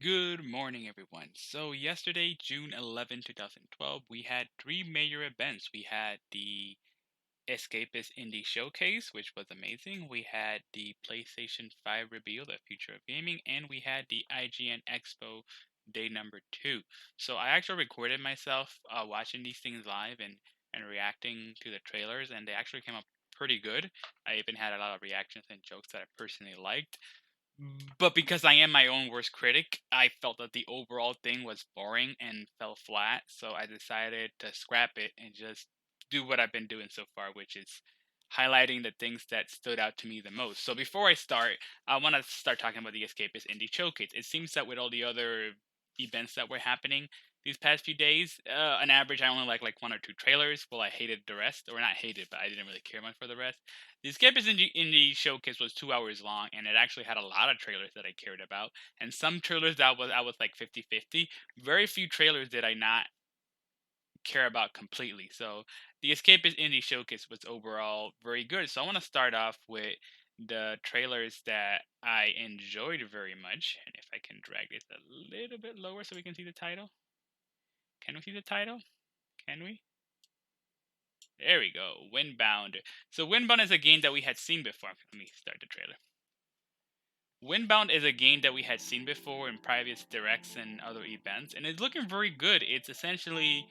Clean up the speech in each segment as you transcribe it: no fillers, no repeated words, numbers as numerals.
Good morning, everyone. So, yesterday, June 11, 2012, we had three major events. We had the Escapist Indie Showcase, which was amazing. We had the PlayStation 5 Reveal, the future of gaming, and we had the IGN Expo day number 2. So, I actually recorded myself watching these things live and reacting to the trailers, and they actually came up pretty good. I even had a lot of reactions and jokes that I personally liked. But because I am my own worst critic, I felt that the overall thing was boring and fell flat, so I decided to scrap it and just do what I've been doing so far, which is highlighting the things that stood out to me the most. So before I start, I want to start talking about the Escapist Indie Showcase. It seems that with all the other events that were happening these past few days, on average, I only like one or two trailers. Well, I hated the rest, or not hated, but I didn't really care much for the rest. The Escapist Indie Showcase was 2 hours long, and it actually had a lot of trailers that I cared about, and some trailers that I was like 50-50. Very few trailers did I not care about completely. So the Escapist Indie Showcase was overall very good. So I want to start off with the trailers that I enjoyed very much, and if I can drag this a little bit lower so we can see the title. Can we see the title? Can we? There we go. Windbound. So Windbound is a game that we had seen before. Let me start the trailer. Windbound is a game that we had seen before in previous directs and other events, and it's looking very good. It's essentially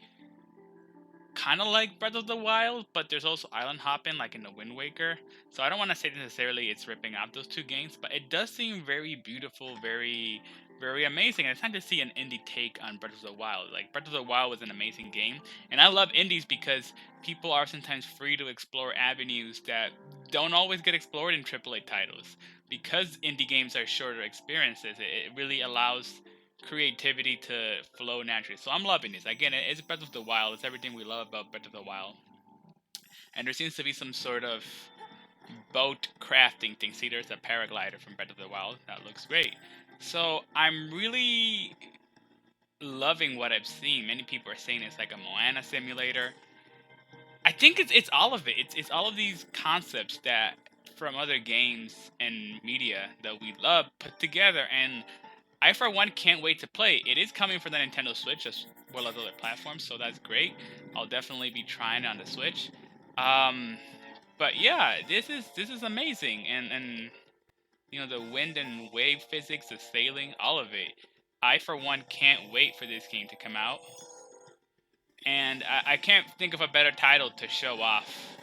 kind of like Breath of the Wild, but there's also island hopping like in the Wind Waker. So I don't want to say necessarily it's ripping off those two games, but it does seem very beautiful, very amazing. And it's time to see an indie take on Breath of the Wild. Like Breath of the Wild was an amazing game, and I love indies because people are sometimes free to explore avenues that don't always get explored in AAA titles. Because indie games are shorter experiences, it really allows creativity to flow naturally. So I'm loving this. Again, it's Breath of the Wild. It's everything we love about Breath of the Wild. And there seems to be some sort of boat crafting thing. See, there's a paraglider from Breath of the Wild. That looks great. So I'm really loving what I've seen. Many people are saying it's like a Moana simulator. I think it's all of it. It's all of these concepts that from other games and media that we love put together, and I, for one, can't wait to play. It is coming for the Nintendo Switch as well as other platforms, so that's great. I'll definitely be trying it on the Switch. Um, but yeah, this is amazing, and the wind and wave physics, the sailing, all of it. I, for one, can't wait for this game to come out, and I can't think of a better title to show off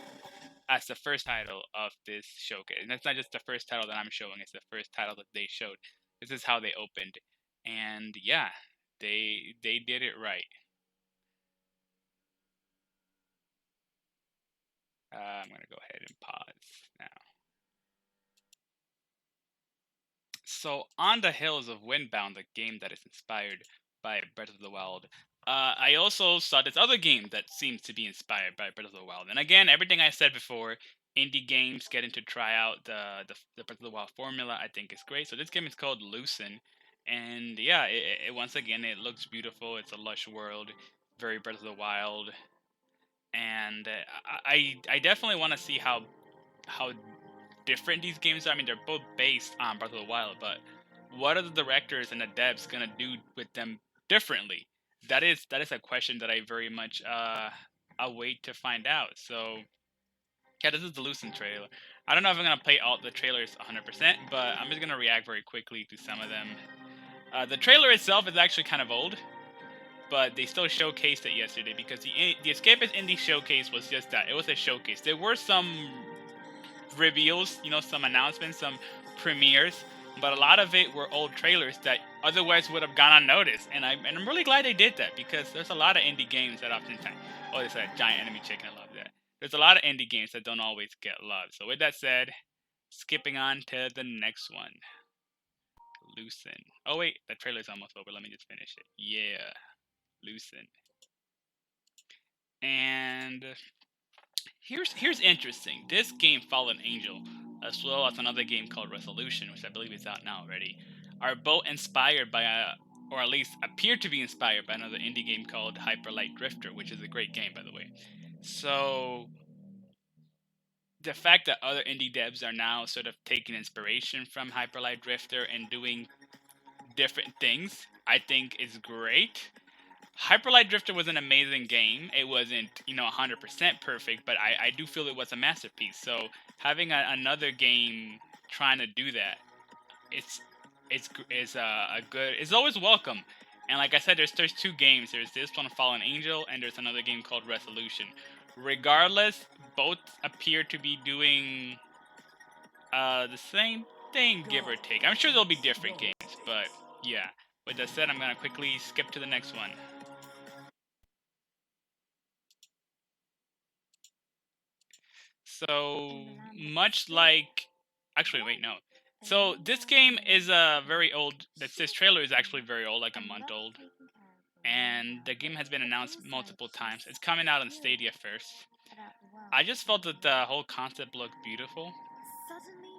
as the first title of this showcase. And that's not just the first title that I'm showing; it's the first title that they showed. This is how they opened, and yeah, they did it right. I'm gonna go ahead and pause now. So, on the hills of Windbound, the game that is inspired by Breath of the Wild, I also saw this other game that seems to be inspired by Breath of the Wild. And again, everything I said before, indie games getting to try out the Breath of the Wild formula, I think is great. So this game is called Lucen, and yeah, once again it looks beautiful. It's a lush world, very Breath of the Wild, and I definitely want to see how different these games are. I mean, they're both based on Breath of the Wild, but what are the directors and the devs gonna do with them differently? That is a question that I very much await to find out. So yeah, this is the Lucent trailer. I don't know if I'm gonna play all the trailers 100%, but I'm just gonna react very quickly to some of them. The trailer itself is actually kind of old, but they still showcased it yesterday because the Escapist Indie Showcase was just that. It was a showcase. There were some reveals, some announcements, some premieres, but a lot of it were old trailers that otherwise would have gone unnoticed. And I'm really glad they did that because there's a lot of indie games that oftentimes, oh, there's a giant enemy chicken. I love that. There's a lot of indie games that don't always get love. So with that said, skipping on to the next one, Lucen. Oh wait, the trailer's almost over. Let me just finish it. Yeah, Lucen. And here's interesting. This game, Fallen Angel, as well as another game called Resolution, which I believe is out now already, are both inspired by or at least appear to be inspired by another indie game called Hyper Light Drifter, which is a great game, by the way. So the fact that other indie devs are now sort of taking inspiration from Hyper Light Drifter and doing different things, I think is great. Hyperlight Drifter was an amazing game. It wasn't, 100% perfect, but I do feel it was a masterpiece. So having another game trying to do that, it's a good. It's always welcome. And like I said, there's two games. There's this one, Fallen Angel, and there's another game called Resolution. Regardless, both appear to be doing the same thing, give or take. I'm sure there'll be different games, but yeah. With that said, I'm gonna quickly skip to the next one. So much like, actually, wait, no. So this game is a very old. This trailer is actually very old, like a month old, and the game has been announced multiple times. It's coming out on Stadia first. I just felt that the whole concept looked beautiful,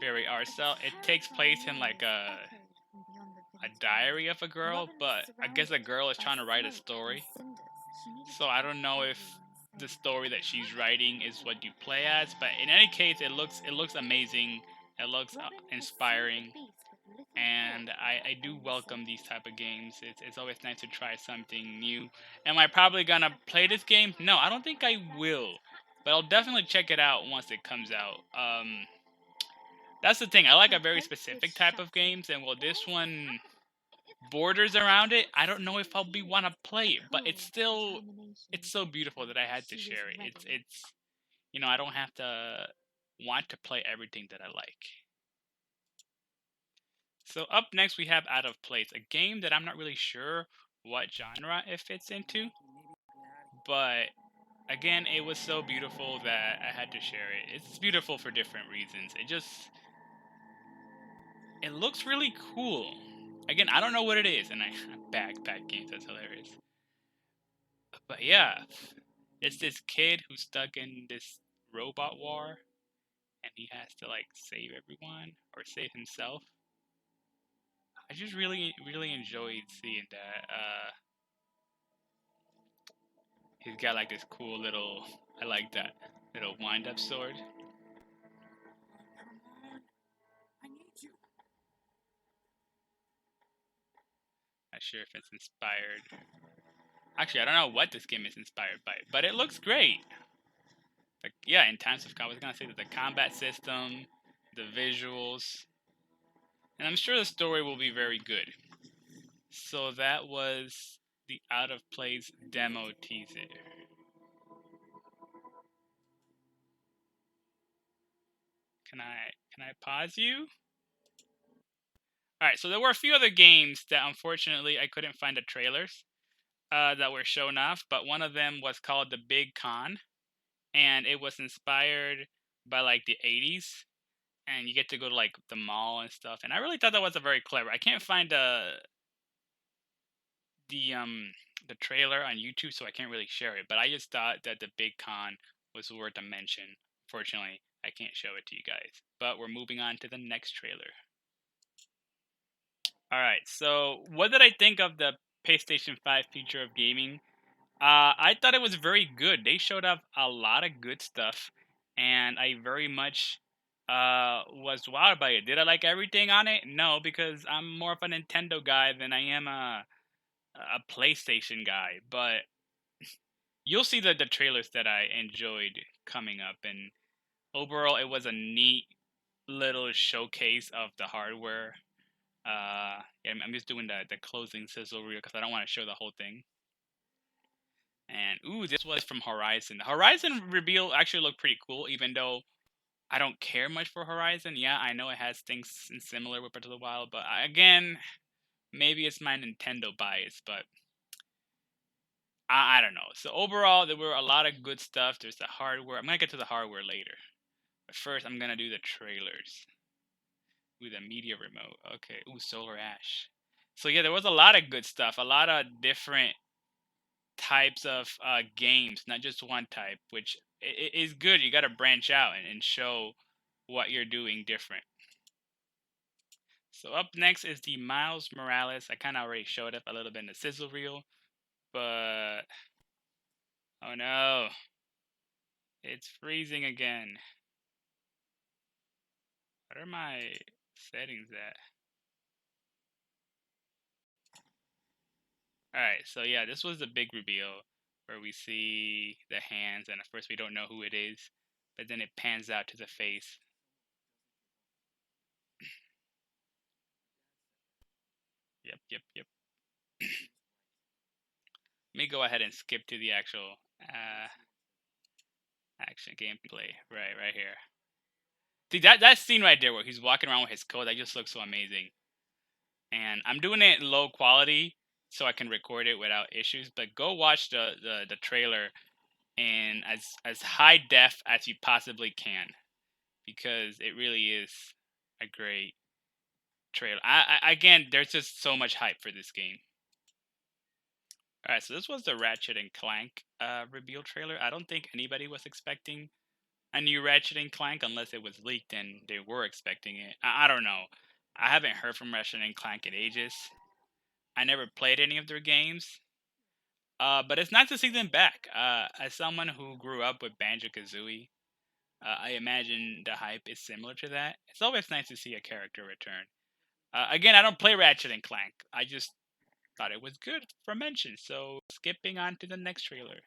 very art style. It takes place in like a diary of a girl, but I guess a girl is trying to write a story. So I don't know if the story that she's writing is what you play as, but in any case, it looks amazing. It looks inspiring, and I do welcome these type of games. It's always nice to try something new. Am I probably gonna play this game? No, I don't think I will, but I'll definitely check it out once it comes out. That's the thing. I like a very specific type of games, and well, this one borders around it. I don't know if I'll be want to play it, but it's so beautiful that I had to share it. It's I don't have to want to play everything that I like. So up next we have Out of Place, a game that I'm not really sure what genre it fits into, but again, it was so beautiful that I had to share it. It's beautiful for different reasons. It looks really cool. Again, I don't know what it is, and I backpack games. That's hilarious. But yeah, it's this kid who's stuck in this robot war, and he has to like save everyone or save himself. I just really enjoyed seeing that. He's got like this cool little. I like that little wind-up sword. Not sure if it's inspired. Actually, I don't know what this game is inspired by, but it looks great. Like, yeah, in times of combat, I was gonna say that the combat system, the visuals, and I'm sure the story will be very good. So that was the Out of Place demo teaser. Can I pause you? All right. So there were a few other games that unfortunately I couldn't find the trailers that were shown off, but one of them was called The Big Con, and it was inspired by like the 80s, and you get to go to like the mall and stuff. And I really thought that was a very clever. I can't find the um the trailer on YouTube, so I can't really share it. But I just thought that the Big Con was worth a mention. Fortunately, I can't show it to you guys. But we're moving on to the next trailer. All right. So, what did I think of the PlayStation 5 feature of gaming? I thought it was very good. They showed off a lot of good stuff, and I very much was wowed by it. Did I like everything on it? No, because I'm more of a Nintendo guy than I am a PlayStation guy. But you'll see the trailers that I enjoyed coming up, and overall, it was a neat little showcase of the hardware. Yeah, I'm just doing the closing sizzle reel because I don't want to show the whole thing. And ooh, this was from Horizon. The Horizon reveal actually looked pretty cool, even though I don't care much for Horizon. Yeah, I know it has things similar with Breath of the Wild, but again, maybe it's my Nintendo bias, but I don't know. So overall, there were a lot of good stuff. There's the hardware. I'm gonna get to the hardware later, but first I'm gonna do the trailers. Ooh, the media remote. Okay. Ooh, Solar Ash. So yeah, there was a lot of good stuff. A lot of different types of games, not just one type, which is good. You got to branch out and show what you're doing different. So up next is the Miles Morales. I kind of already showed up a little bit in the sizzle reel, but oh no, it's freezing again. What are my settings at? All right, so yeah, this was the big reveal where we see the hands, and at first we don't know who it is, but then it pans out to the face. Yep, yep, yep. Let me go ahead and skip to the actual action gameplay. Right here. See that scene right there where he's walking around with his coat, that just looks so amazing. And I'm doing it in low quality so I can record it without issues. But go watch the trailer in as high def as you possibly can, because it really is a great trailer. I again, there's just so much hype for this game. All right, so this was the Ratchet and Clank reveal trailer. I don't think anybody was expecting a new Ratchet and Clank unless it was leaked and they were expecting it. I don't know. I haven't heard from Ratchet and Clank in ages. I never played any of their games. But it's nice to see them back. As someone who grew up with Banjo Kazooie, I imagine the hype is similar to that. It's always nice to see a character return. Again, I don't play Ratchet and Clank. I just thought it was good for mention. So skipping on to the next trailer.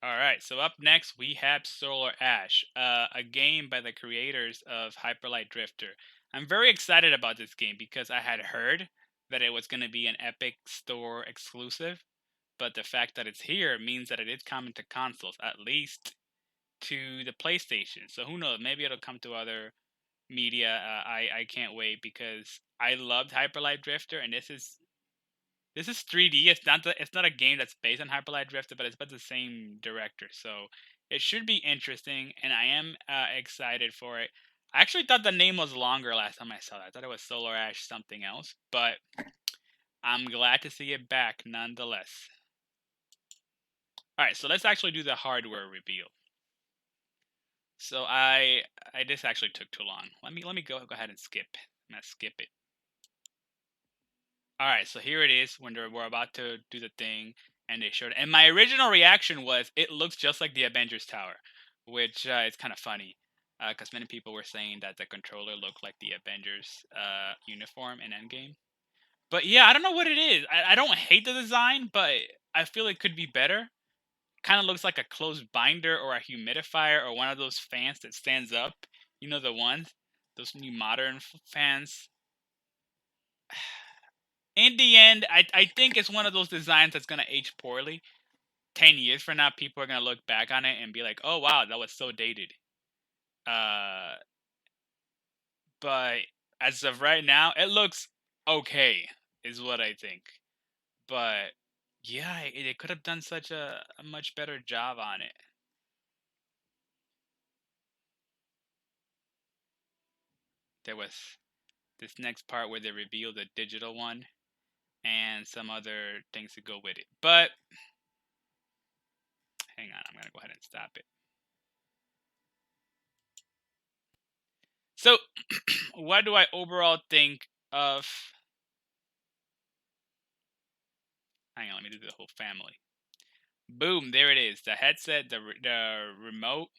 Alright, so up next we have Solar Ash, a game by the creators of Hyperlight Drifter. I'm very excited about this game because I had heard that it was going to be an Epic Store exclusive, but the fact that it's here means that it is coming to consoles, at least to the PlayStation. So who knows? Maybe it'll come to other media. I can't wait because I loved Hyperlight Drifter, and this is 3D. It's not a game that's based on Hyperlight Drifter, but it's by the same director. So it should be interesting, and I am excited for it. I actually thought the name was longer last time I saw it. I thought it was Solar Ash something else, but I'm glad to see it back nonetheless. All right, so let's actually do the hardware reveal. So this actually took too long. Let me go ahead and skip. I'm gonna skip it. All right, so here it is when we're about to do the thing, and they showed. And my original reaction was, it looks just like the Avengers Tower, which is kind of funny, because many people were saying that the controller looked like the Avengers uniform in Endgame. But yeah, I don't know what it is. I don't hate the design, but I feel it could be better. Kind of looks like a closed binder or a humidifier or one of those fans that stands up. You know the ones, those new modern fans. In the end, I think it's one of those designs that's gonna age poorly. 10 years from now, people are gonna look back on it and be like, "Oh wow, that was so dated." Uh, but as of right now, it looks okay, is what I think. But yeah, it could have done such a much better job on it. There was this next part where they reveal the digital one and some other things to go with it. But hang on, I'm gonna go ahead and stop it. So, what do I overall think of? Hang on, let me do the whole family. Boom, there it is. The headset, the remote,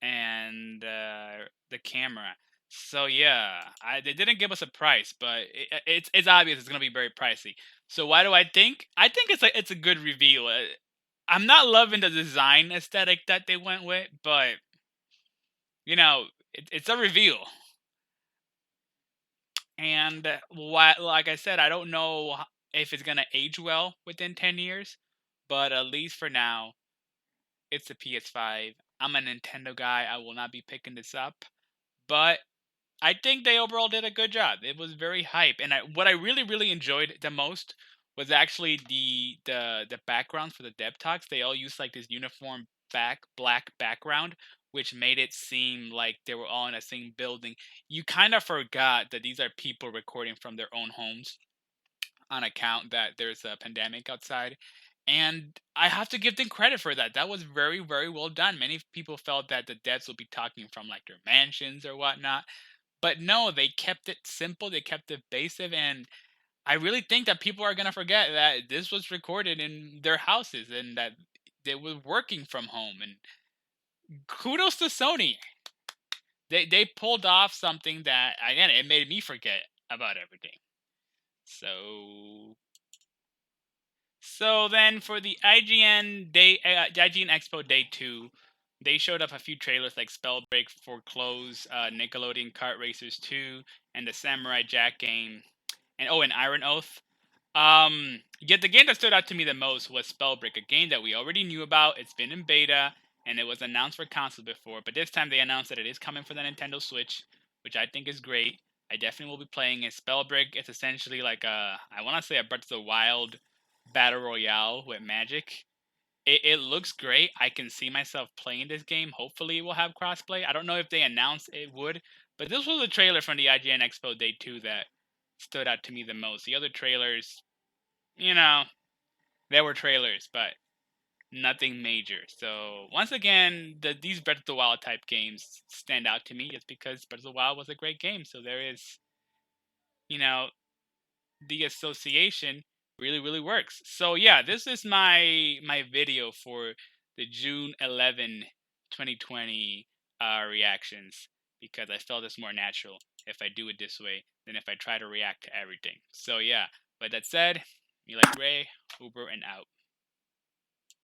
and the camera. So yeah, they didn't give us a price, but it's obvious it's gonna be very pricey. So why do I think? I think it's a good reveal. I'm not loving the design aesthetic that they went with, but it's a reveal. And like I said, I don't know if it's gonna age well within 10 years, but at least for now, it's a PS5. I'm a Nintendo guy. I will not be picking this up, but I think they overall did a good job. It was very hype, and what I really really enjoyed the most was actually the backgrounds for the dev talks. They all used like this uniform black background, which made it seem like they were all in the same building. You kind of forgot that these are people recording from their own homes on account that there's a pandemic outside. And I have to give them credit for that. That was very, very well done. Many people felt that the devs would be talking from like their mansions or whatnot. But no, they kept it simple, they kept it basic, and I really think that people are gonna forget that this was recorded in their houses and that they were working from home. And kudos to Sony. They pulled off something that again it made me forget about everything. So then for the IGN Expo Day 2, they showed up a few trailers like Spellbreak, Foreclose, Nickelodeon Kart Racers 2, and the Samurai Jack game, and Iron Oath. Yet the game that stood out to me the most was Spellbreak, a game that we already knew about. It's been in beta, and it was announced for console before, but this time they announced that it is coming for the Nintendo Switch, which I think is great. I definitely will be playing it. Spellbreak is essentially like I want to say a Breath of the Wild battle royale with magic. It looks great. I can see myself playing this game. Hopefully, it will have crossplay. I don't know if they announced it would, but this was a trailer from the IGN Expo Day 2 that stood out to me the most. The other trailers, you know, there were trailers, but nothing major. So once again, these Breath of the Wild type games stand out to me just because Breath of the Wild was a great game. So there is, you know, the association really works. So yeah, this is my video for the June 11, 2020 reactions, because I felt it's more natural if I do it this way than if I try to react to everything. So yeah, with that said, me like Ray, Uber, and out.